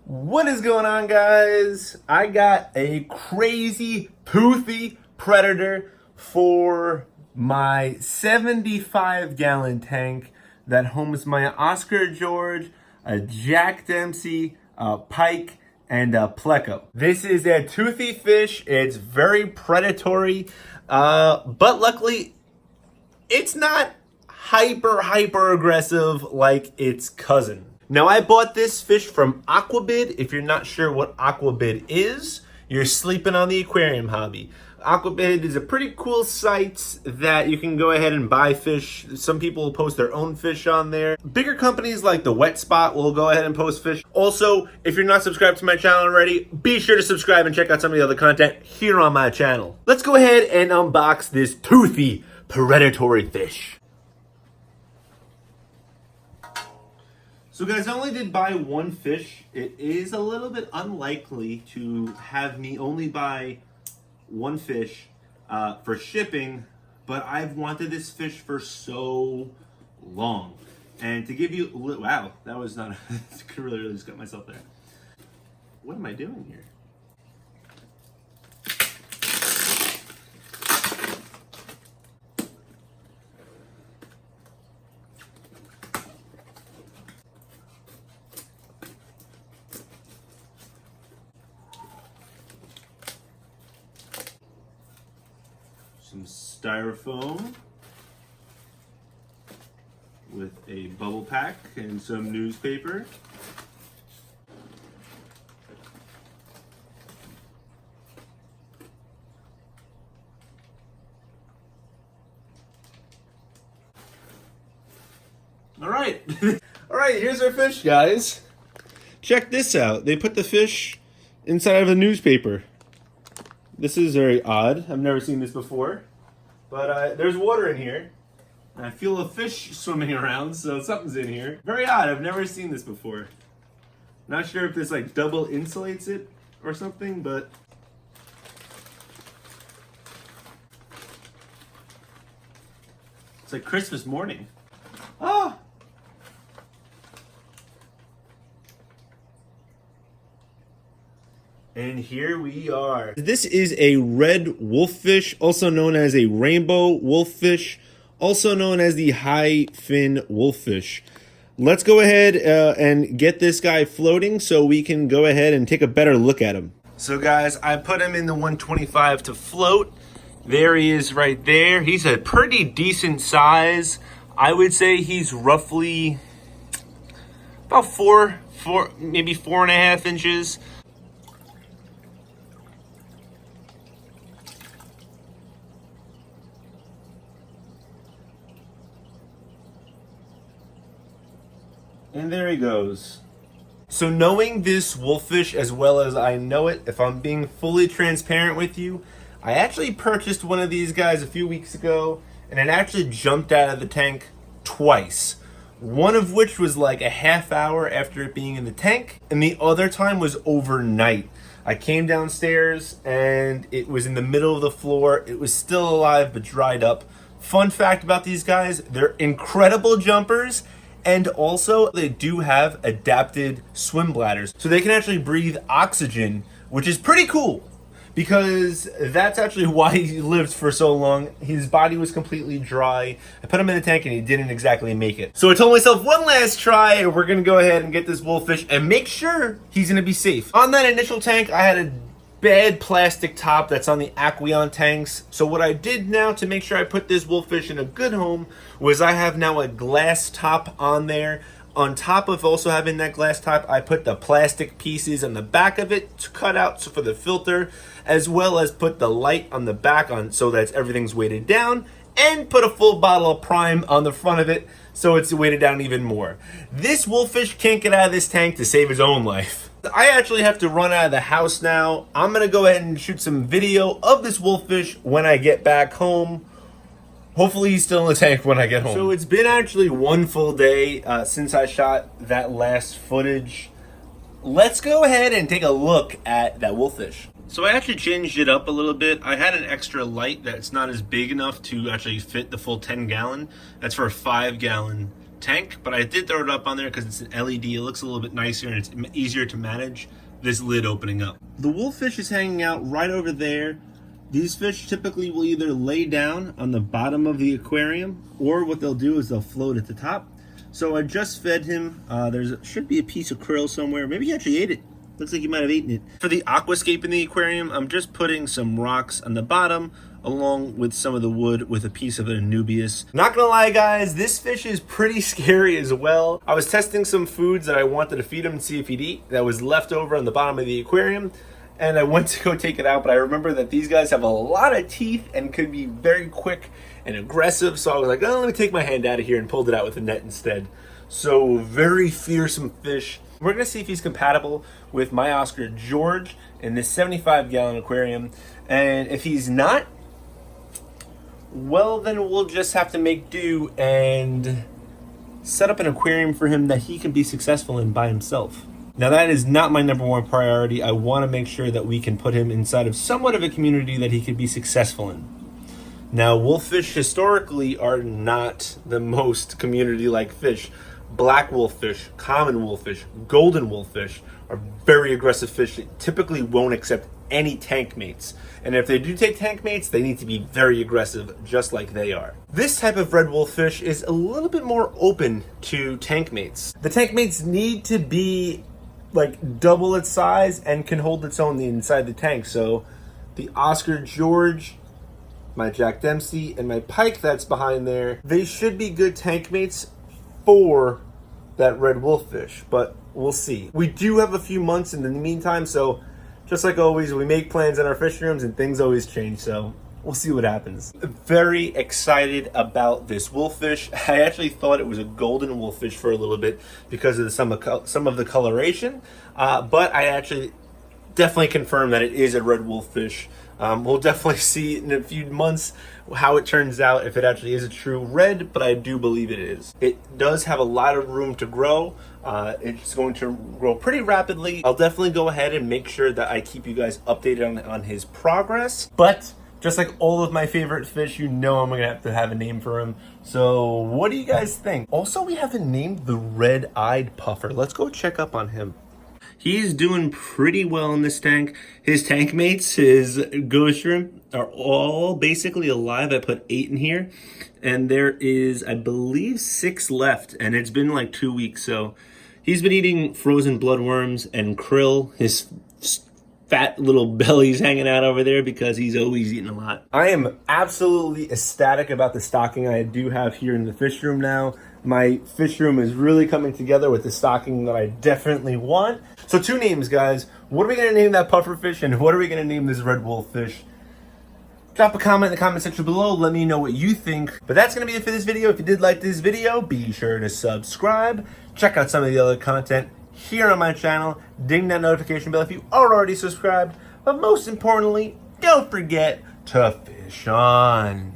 What is going on, guys? I got a crazy toothy predator for my 75-gallon tank that homes my Oscar George, a Jack Dempsey, a pike, and a pleco. This is a toothy fish. It's very predatory, but luckily it's not hyper aggressive like its cousin. Now, I bought this fish from Aquabid. If you're not sure what Aquabid is, you're sleeping on the aquarium hobby. Aquabid is a pretty cool site that you can go ahead and buy fish. Some people will post their own fish on there. Bigger companies like the Wet Spot will go ahead and post fish. Also, if you're not subscribed to my channel already, be sure to subscribe and check out some of the other content here on my channel. Let's go ahead and unbox this toothy predatory fish. So guys, I only did buy one fish. It is a little bit unlikely to have me only buy one fish for shipping, but I've wanted this fish for so long. And to give you, wow, that was not, I could really just got myself there. What am I doing here? Some styrofoam with a bubble pack and some newspaper. All right. All right, here's our fish, guys. Check this out. They put the fish inside of a newspaper. This is very odd. I've never seen this before. But there's water in here. I feel a fish swimming around, so something's in here. Very odd. I've never seen this before. Not sure if this like double insulates it or something, but it's like Christmas morning. Ah! And here we are. This is a red wolffish, also known as a rainbow wolffish, also known as the high fin wolffish. Let's go ahead and get this guy floating so we can go ahead and take a better look at him. So guys, I put him in the 125 to float. There he is right there. He's a pretty decent size. I would say he's roughly about maybe 4.5 inches. And there he goes. So knowing this wolffish as well as I know it, if I'm being fully transparent with you, I actually purchased one of these guys a few weeks ago, and it actually jumped out of the tank twice. One of which was like a half hour after it being in the tank, and the other time was overnight. I came downstairs and it was in the middle of the floor. It was still alive but dried up. Fun fact about these guys, they're incredible jumpers. And also, they do have adapted swim bladders. So they can actually breathe oxygen, which is pretty cool. Because that's actually why he lived for so long. His body was completely dry. I put him in the tank and he didn't exactly make it. So I told myself one last try, and we're gonna go ahead and get this wolffish and make sure he's gonna be safe. On that initial tank, I had a bad plastic top that's on the Aquarium tanks. So what I did now to make sure I put this wolffish in a good home was I have now a glass top on there. On top of also having that glass top, I put the plastic pieces on the back of it to cut out for the filter, as well as put the light on the back on so that everything's weighted down, and put a full bottle of Prime on the front of it so it's weighted down even more. This wolffish can't get out of this tank to save his own life. I actually have to run out of the house now. I'm gonna go ahead and shoot some video of this wolffish when I get back home. Hopefully he's still in the tank when I get home. So it's been actually one full day since I shot that last footage. Let's go ahead and take a look at that wolffish. So I actually changed it up a little bit. I had an extra light that's not as big enough to actually fit the full 10 gallon. That's for a 5 gallon tank, but I did throw it up on there because it's an LED. It looks a little bit nicer and it's easier to manage this lid opening up. The wolffish is hanging out right over there. These fish typically will either lay down on the bottom of the aquarium, or what they'll do is they'll float at the top. So I just fed him. Should be a piece of krill somewhere. Maybe he actually ate it. Looks like he might have eaten it. For the aquascape in the aquarium, I'm just putting some rocks on the bottom along with some of the wood with a piece of an Anubias. Not gonna lie, guys, this fish is pretty scary as well. I was testing some foods that I wanted to feed him and see if he'd eat that was left over on the bottom of the aquarium, and I went to go take it out, but I remember that these guys have a lot of teeth and could be very quick and aggressive, so I was like, oh, let me take my hand out of here and pulled it out with a net instead. So very fearsome fish. We're gonna see if he's compatible with my Oscar George in this 75-gallon aquarium, and if he's not, well, then we'll just have to make do and set up an aquarium for him that he can be successful in by himself. Now, that is not my number one priority. I want to make sure that we can put him inside of somewhat of a community that he could be successful in. Now, wolffish historically are not the most community-like fish. Black wolffish, common wolffish, golden wolffish are very aggressive fish that typically won't accept any tank mates. And if they do take tank mates, they need to be very aggressive, just like they are. This type of red wolffish is a little bit more open to tank mates. The tank mates need to be like double its size and can hold its own inside the tank. So the Oscar George, my Jack Dempsey, and my pike that's behind there, they should be good tank mates for that red wolffish, but we'll see. We do have a few months in the meantime, so just like always, we make plans in our fish rooms and things always change, so we'll see what happens. Very excited about this wolffish. I actually thought it was a golden wolffish for a little bit because of some of the coloration, but I actually definitely confirmed that it is a red wolffish. We'll definitely see in a few months how it turns out, if it actually is a true red, but I do believe it is. It does have a lot of room to grow. It's going to grow pretty rapidly. I'll definitely go ahead and make sure that I keep you guys updated on his progress. But just like all of my favorite fish, you know I'm gonna have to have a name for him. So what do you guys think? Also, we haven't named the red-eyed puffer. Let's go check up on him. He's doing pretty well in this tank. His tank mates, his ghost shrimp, are all basically alive. I put 8 in here, and there is, I believe, 6 left, and it's been like 2 weeks. So he's been eating frozen bloodworms and krill. His fat little belly's hanging out over there because he's always eating a lot. I am absolutely ecstatic about the stocking I do have here in the fish room now. My fish room is really coming together with the stocking that I definitely want. So 2 names, guys. What are we going to name that puffer fish, and what are we going to name this red wolf fish? Drop a comment in the comment section below. Let me know what you think. But that's going to be it for this video. If you did like this video, be sure to subscribe. Check out some of the other content here on my channel. Ding that notification bell if you are already subscribed. But most importantly, don't forget to fish on.